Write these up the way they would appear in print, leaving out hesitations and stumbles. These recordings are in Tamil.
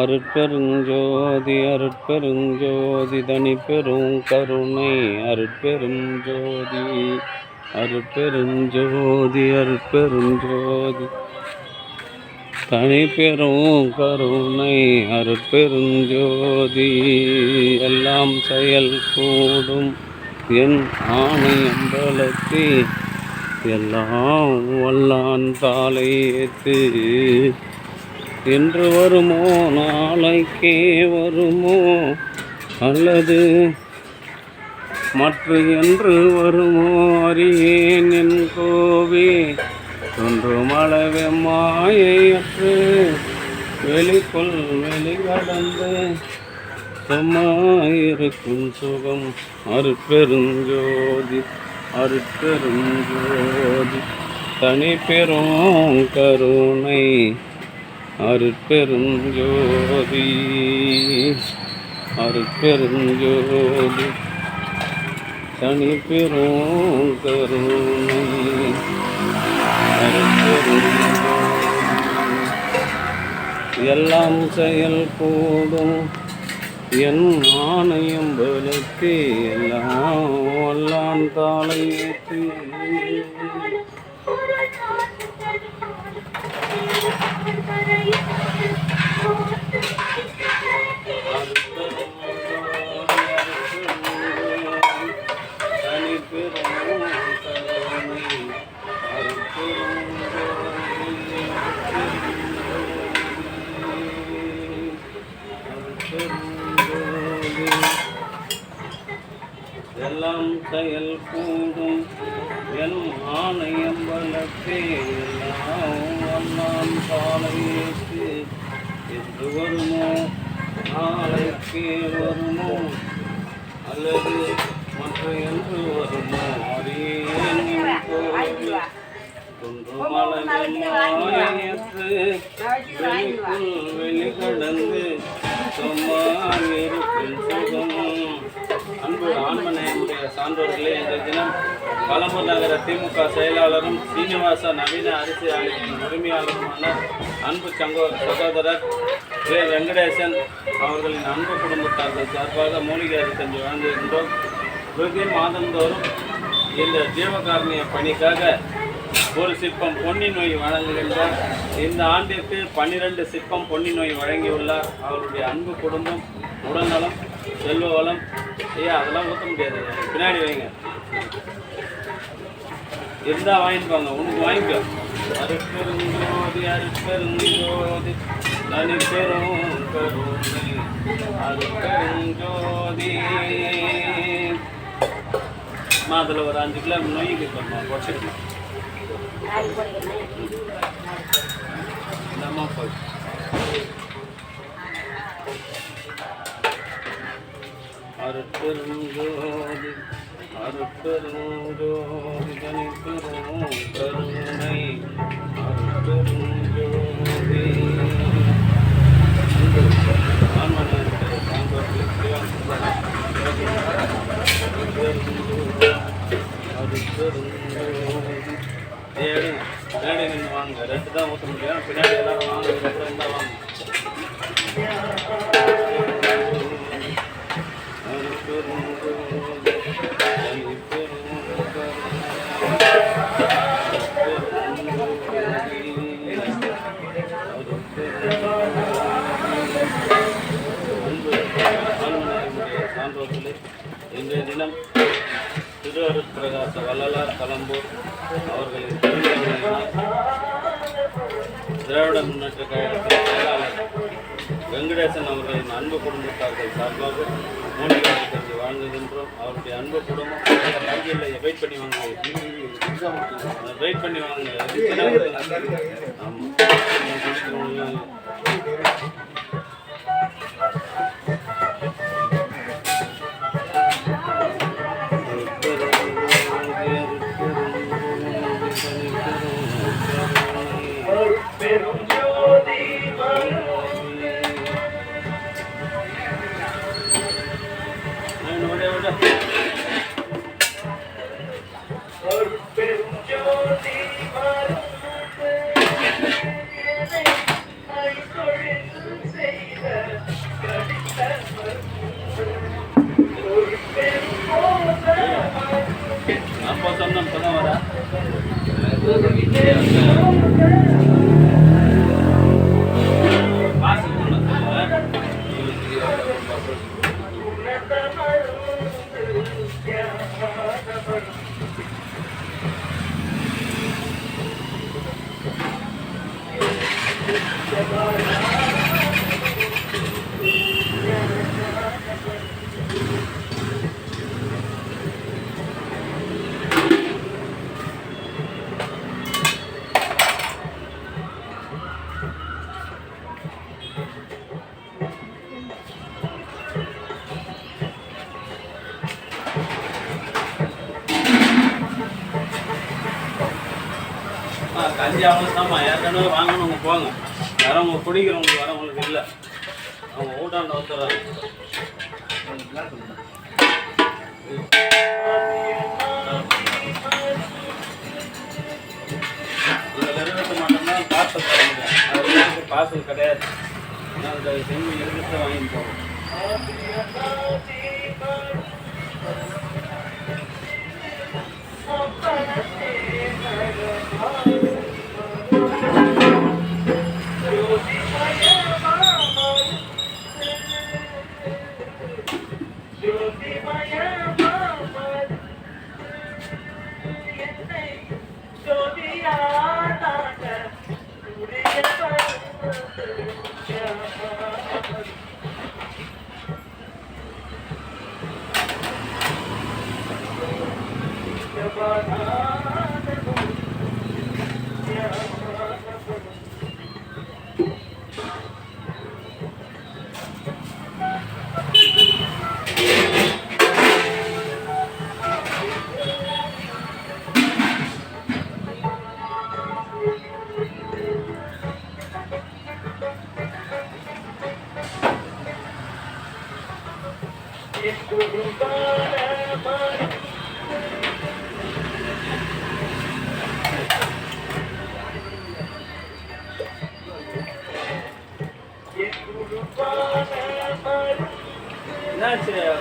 அருட்பெருஞ்சோதி அருட்பெருஞ்சோதி தனிப்பெரும் கருணை அருட்பெருஞ்சோதி அருட்பெருஞ்சோதி அருட்பெருஞ்சோதி தனிப்பெரும் கருணை அருட்பெருஞ்சோதி எல்லாம் செயல் கூடும் என் ஆணை அம்பலத்தி எல்லாம் வல்லான் தாளை ஏத்து என்று வருமோ நாளைக்கே வருமோ அல்லது மற்ற என்று வருமோ அறியேன் என் கோவே ஒன்று மளவே மாயையற்று வெளிக்குள் வெளிகடந்து சும்மாயிருக்கும் சுகம் அருட்பெருஞ்சோதி அருட்பெருஞ்சோதி தனிப்பெரும் கருணை அருட்பெருஞ்சோதி அருட்பெருஞ்சோதி தனிப்பெரும் கருணை அருட்பெருஞ்சோதி எல்லாம் செயல் கூடும் என் ஆணையம் பலத்தே எல்லாம் வல்லான் தாளை ஏற்றி எல்லாம் செயல் கூடும் என் ஆணையம் வளர்த்தே எல்லாம் வல்லான் பாலையேற்று என்று வருமோ நாளைக்கே வருமோ அல்லது மற்ற என்று வருமோ அறியேன் ஒன்று மலையற்று வெளிக்குள் வெளிகடந்து சும்மாயிருக்கும் சுகம். அன்பு ஆன்மநேயமுடைய சான்றோர்களே, இந்த தினம் பழம்பூர் நகர திமுக செயலாளரும் சீனிவாச நவீன அரிசி ஆலையின் உரிமையாளருமான அன்பு சகோதரர் வே வெங்கடேசன் அவர்களின் அன்பு குடும்பத்தார்கள் சார்பாக மூலிகை அரிசி வழங்குகின்றோம். வெகு மாதந்தோறும் இந்த ஜீவகாரணிய பணிக்காக ஒரு சிற்பம் பொன்னி நோய் வழங்குகின்றார். இந்த ஆண்டிற்கு 12 சிற்பம் பொன்னி நோய் வழங்கியுள்ளார். அவருடைய அன்பு குடும்பம், உடல்நலம், செல்வ வளம். அதெல்லாம் ஊற்ற முடியாது, பின்னாடி வைங்க, இருந்தால் வாங்கிப்பாங்க, உனக்கு வாங்கிக்கோ. அருட்பெருஞ்சோதி அருட்பெருஞ்சோதி தனிப்பெரும் கருணை அருட்பெருஞ்சோதி. அதில் ஒரு 5 கிலோ நொய்க்கு சொல்லணும், குறைச்சிக்கலாம். அருட்பெருஞ்சோதி அருட்பெருஞ்சோதி தனிப்பெரும் கருணை அருட்பெருஞ்சோதி. பின்னாடி நின்று வாங்க, 2 தான் ஊற்ற முடியும். பின்னாடி எல்லாரும் வாங்க, அப்புறம் தான் வாங்க. சான்றோர்களே, இன்றைய தினம் திருஅருட்பிரகாச வள்ளலார் பழம்பூர் அவர்களின் திராவிட முன்னேற்ற கழகத்தின் செயலாளர் வெங்கடேசன் அவர்களின் அன்பு குடும்பத்தார்கள் சார்பாக மூலிகை அரிசி வழங்குகின்றோம். அவருடைய அன்பு குடும்பம் வங்கியில் வெயிட் பண்ணி வாங்க, வெயிட் பண்ணி வாங்க. ஆமாம், கஞ்சி அவ்வளோதாம்மா, ஏற்கனவே வாங்கணுங்க போங்க. வரவங்க குடிக்கிறவங்களுக்கு வரவங்களுக்கு இல்லை, அவங்க ஊட்டாண்ட வந்துடுறாங்க. இதில் இருக்கிறது மட்டும்தான் பார்சல் தர முடியும், அது பார்சல் கிடையாது. அதை செஞ்சு இருக்கிறத வாங்கிட்டு போவோம்.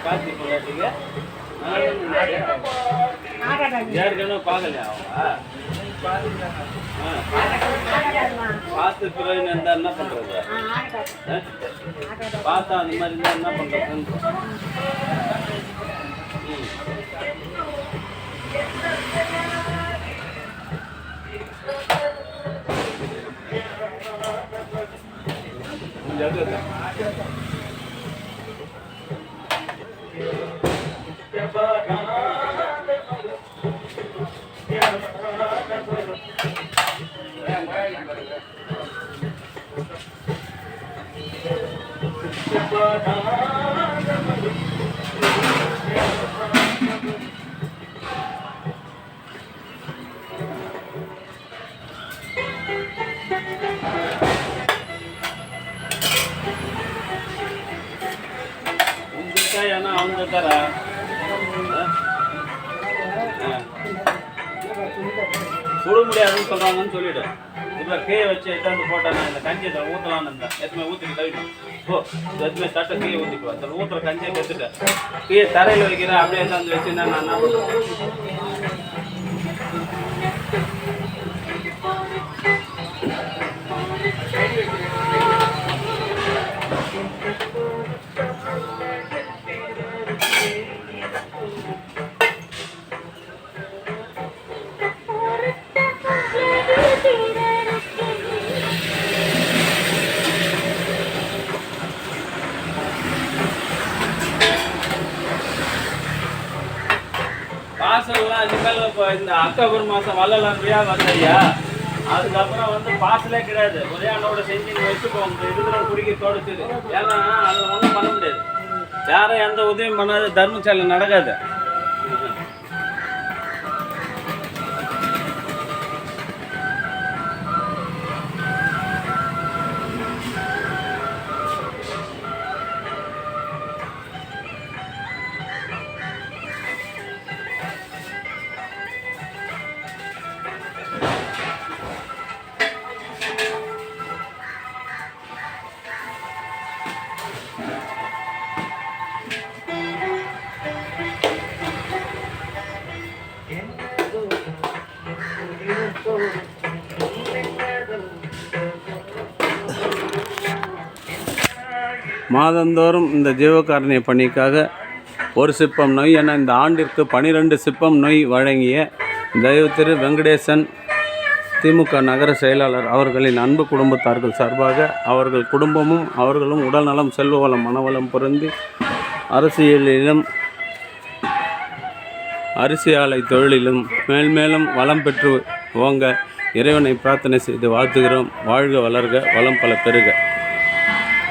கார்த்திக் பொண்டாட்டிங்க ஏற்கனவே பார்க்கலையா அவங்க? பார்த்து பிறகு இருந்தால் என்ன பண்ணுறது? பார்த்தா அந்த மாதிரி இருந்தால் என்ன பண்ணுறதுன்னு. ஏன்னா அவங்க தர சுட முடியாதுன்னு சொல்கிறாங்கன்னு சொல்லிவிடு. இப்போ கீழே வச்சு எடுத்தாந்து போட்டானா இந்த கஞ்சியை ஊற்றலான்னு இருந்தேன். எத்தனை ஊற்றிட்டு கழிக்கணும். ஓ எத்தனை தட்டை கீழே ஊற்றிக்குவா. அதில் ஊற்றுற கஞ்சியை கற்றுட்டேன். கீழே தரையில் வைக்கிறேன். அப்படியே எடுத்தாந்து வச்சுன்னா நான் என்ன பண்ணுவேன்? பார்சல்லாம் இனிமேல் இப்போ இந்த அக்டோபர் மாதம் வள்ளலார் விழா வந்தையா, அதுக்கப்புறம் வந்து பார்சலே கிடையாது. ஒரே அண்ணோட செஞ்சு வச்சுக்கோங்க. இருக்கிற குடிக்க தோடுச்சுது. ஏன்னா அதில் ஒன்றும் பண்ண முடியாது. யாரும் எந்த உதவியும் பண்ணாது. தர்மசாலை நடக்காது. மாதந்தோறும் இந்த ஜீவகாருண்ய பணிக்காக ஒரு சிப்பம் நொய் என இந்த ஆண்டிற்கு 12 சிப்பம் நொய் வழங்கிய தயவு திரு வெங்கடேசன் திமுக நகர செயலாளர் அவர்களின் அன்பு குடும்பத்தார்கள் சார்பாக அவர்கள் குடும்பமும் அவர்களும் உடல்நலம், செல்வ வளம், மனவளம் பொருந்தி அரசியலிலும் அரிசி ஆலை தொழிலிலும் மேல்மேலும் வளம் பெற்று ஓங்க இறைவனை பிரார்த்தனை செய்து வாழ்த்துகிறோம். வாழ்க, வளர்க, வளம் பல பெருக.